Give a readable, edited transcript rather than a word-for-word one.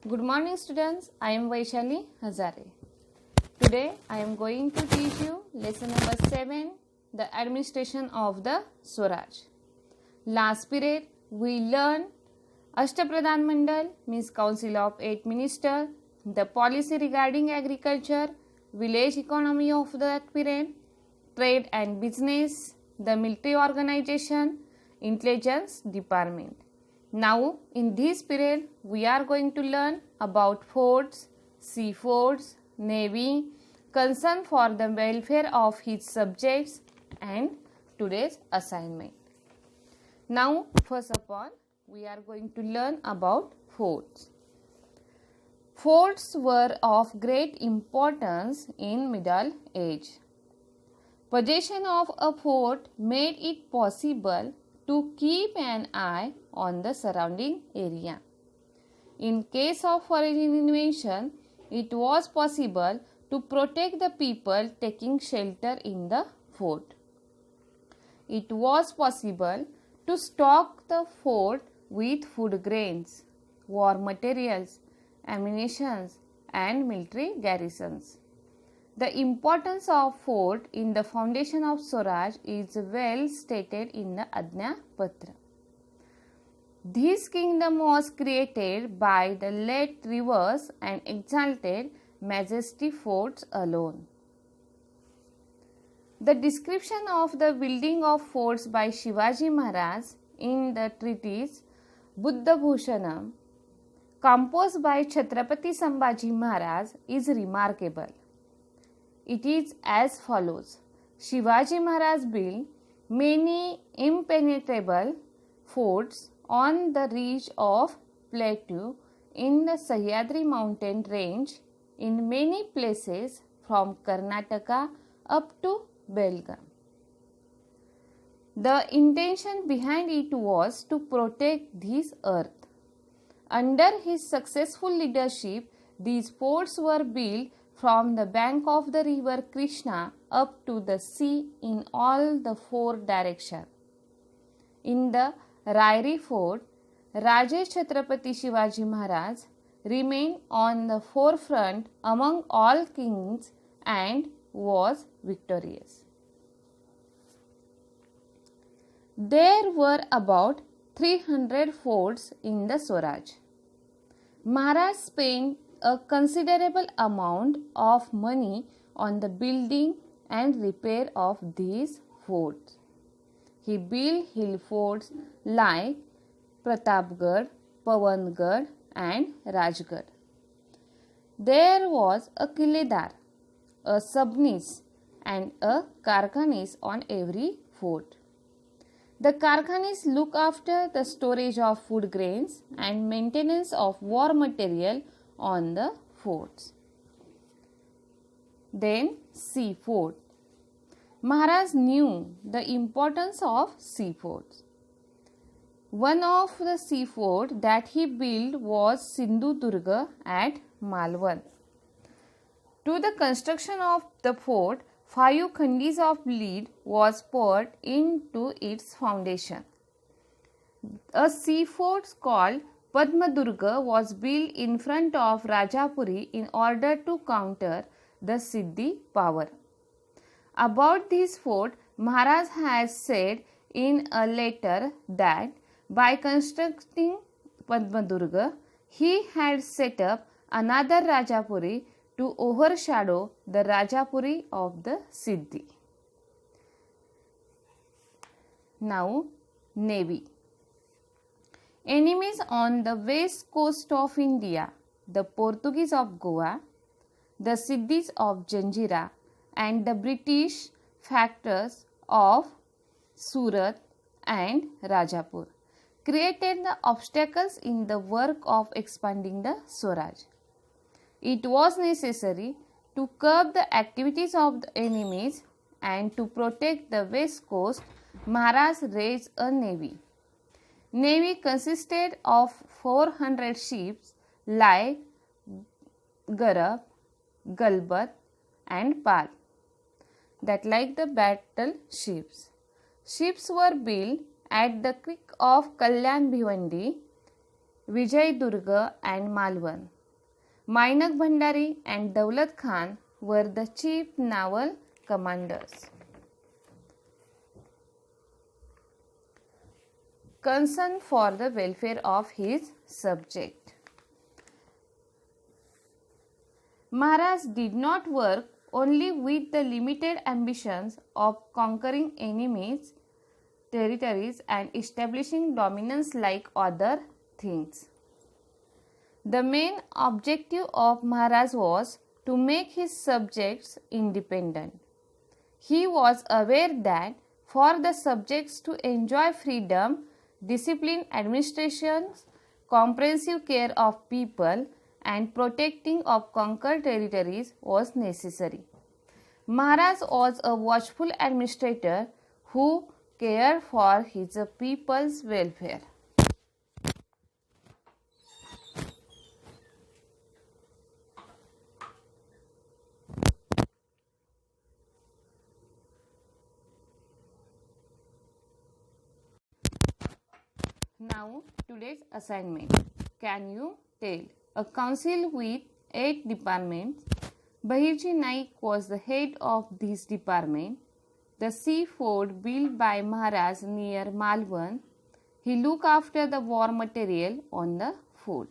Good morning students, I am Vaishali Hazare. Today I am going to teach you lesson number 7, the administration of the Swaraj. Last period we learned Ashtapradhan Mandal means Council of 8 Ministers, the policy regarding agriculture, village economy of that period, trade and business, the military organization, intelligence department. Now in this period we are going to learn about forts, sea forts, navy, concern for the welfare of his subjects and today's assignment. Now first of all we are going to learn about forts. Forts were of great importance in Middle Age. Possession of a fort made it possible to keep an eye on the surrounding area. In case of foreign invasion, it was possible to protect the people taking shelter in the fort. It was possible to stock the fort with food grains, war materials, ammunition, and military garrisons. The importance of fort in the foundation of Swaraj is well stated in the Ajna Patra. This kingdom was created by the late rivers and exalted majesty forts alone. The description of the building of forts by Shivaji Maharaj in the treatise Buddha Bhushanam, composed by Chhatrapati Sambhaji Maharaj, is remarkable. It is as follows. Shivaji Maharaj built many impenetrable forts on the ridge of plateau in the Sahyadri mountain range in many places from Karnataka up to Belgaum. The intention behind it was to protect this earth. Under his successful leadership, these forts were built from the bank of the river Krishna up to the sea in all the four directions. In the Rairi fort, Raja Chhatrapati Shivaji Maharaj remained on the forefront among all kings and was victorious. There were about 300 forts in the Swaraj. Maharaj spent a considerable amount of money on the building and repair of these forts. He built hill forts like Pratapgarh, Pavangarh and Rajgarh. There was a Kiledar, a subnis and a Karkhanis on every fort. The Karkhanis look after the storage of food grains and maintenance of war material on the forts. Then sea fort. Maharaj knew the importance of sea forts. One of the sea forts that he built was Sindhudurga at Malwan. To the construction of the fort, 5 khandis of lead was poured into its foundation. A sea fort called Padmadurga was built in front of Rajapuri in order to counter the Siddhi power. About this fort, Maharaj has said in a letter that by constructing Padmadurga, he had set up another Rajapuri to overshadow the Rajapuri of the Siddhi. Now, Navy. Enemies on the west coast of India, the Portuguese of Goa, the Siddhis of Janjira and the British factors of Surat and Rajapur created the obstacles in the work of expanding the Swaraj. It was necessary to curb the activities of the enemies and to protect the west coast. Maharaj raised a navy. Navy consisted of 400 ships like Garab, Galbat and Pal, that like the battle ships. Ships were built at the creek of Kalyan Bhivandi Vijayadurga and Malwan. Mainak Bhandari and Daulat Khan were the chief naval commanders. Concern for the welfare of his subject. Maharaj did not work only with the limited ambitions of conquering enemies' territories and establishing dominance like other things. The main objective of Maharaj was to make his subjects independent. He was aware that for the subjects to enjoy freedom, disciplined administrations, comprehensive care of people, and protecting of conquered territories was necessary. Maharaj was a watchful administrator who cared for his people's welfare. Now, today's assignment. Can you tell? A council with 8 departments. Bahirji Naik was the head of this department. The sea fort built by Maharaj near Malwan. He looked after the war material on the fort.